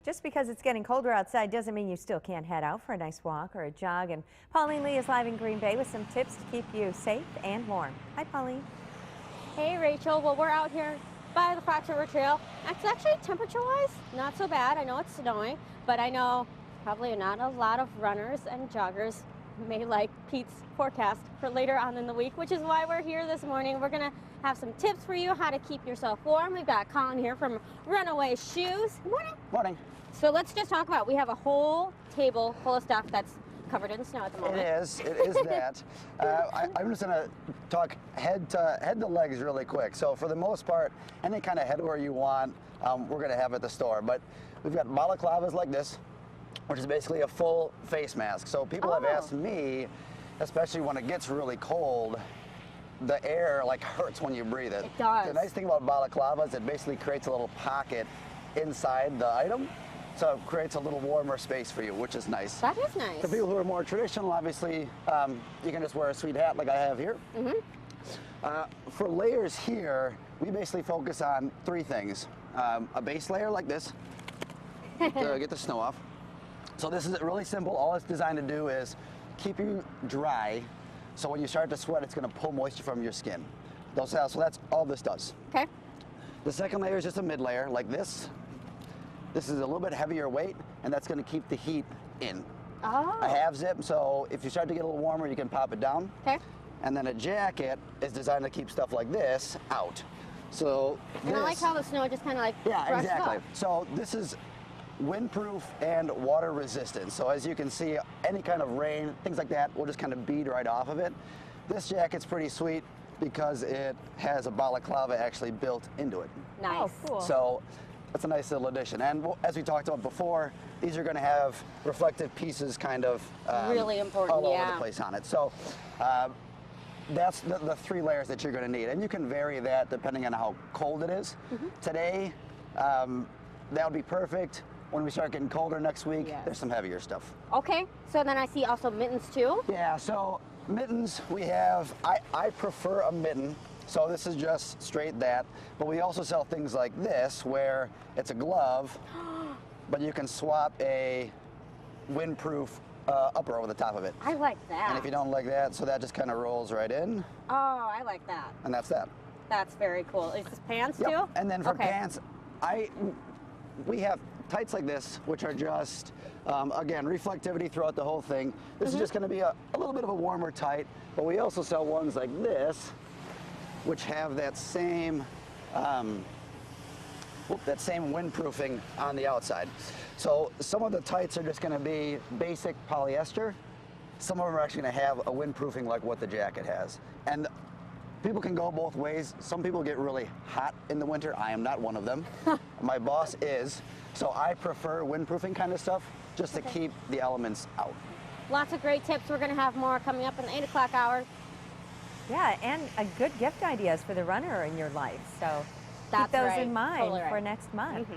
Just because it's getting colder outside doesn't mean you still can't head out for a nice walk or a jog. And Pauline Lee is live in Green Bay with some tips to keep you safe and warm. Hi, Pauline. Hey, Rachel. Well, we're out here by the Fox River Trail. It's actually, temperature-wise, not so bad. I know it's snowing, but I know probably not a lot of runners and joggers may like Pete's forecast for later on in the week, which is why we're here this morning. We're going to have some tips for you how to keep yourself warm. We've got Colin here from Runaway Shoes. Good morning. Morning. So let's just talk about, we have a whole table full of stuff that's covered in snow at the moment. It is that. I'm just gonna talk head to legs really quick. So for the most part, any kind of headwear you want, we're gonna have at the store. But we've got balaclavas like this, which is basically a full face mask. So people have asked me, especially when it gets really cold, the air like hurts when you breathe it. It does. The nice thing about balaclava is it basically creates a little pocket inside the item. So it creates a little warmer space for you, which is nice. That is nice. For people who are more traditional, obviously, you can just wear a sweet hat like I have here. For layers here, we basically focus on three things. A base layer like this to get the snow off. So this is really simple. All it's designed to do is keep you dry. So when you start to sweat, it's going to pull moisture from your skin. So that's all this does. Okay. The second layer is just a mid layer like this. This is a little bit heavier weight, and that's going to keep the heat in. Oh. A half zip, so if you start to get a little warmer, you can pop it down. Okay. And then a jacket is designed to keep stuff like this out. So And I like how the snow just kind of like brushed exactly. up. So this is windproof and water resistant. So as you can see, any kind of rain, things like that, will just kind of bead right off of it. This jacket's pretty sweet because it has a balaclava actually built into it. Nice. Oh, cool. So that's a nice little addition. And as we talked about before, these are going to have reflective pieces kind of really important, all over the place on it. So that's the three layers that you're going to need. And you can vary that depending on how cold it is. Today, that would be perfect. When we start getting colder next week, there's some heavier stuff. Okay, so then I see also mittens too. Yeah, so mittens we have, I prefer a mitten. So this is just straight that, but we also sell things like this where it's a glove, but you can swap a windproof upper over the top of it. I like that. And if you don't like that, so that just kind of rolls right in. Oh, I like that. And that's that. That's very cool. Is this pants Yep. too? And then for pants, we have tights like this, which are just, again, reflectivity throughout the whole thing. This is just going to be a little bit of a warmer tight, but we also sell ones like this, which have that same windproofing on the outside. So some of the tights are just going to be basic polyester. Some of them are actually going to have a windproofing like what the jacket has. And people can go both ways. Some people get really hot in the winter. I am not one of them. My boss is. So I prefer windproofing kind of stuff just to keep the elements out. Lots of great tips. We're going to have more coming up in the 8 o'clock hour. Yeah, and a good gift ideas for the runner in your life. So That's keep those right. in mind Totally right. for next month.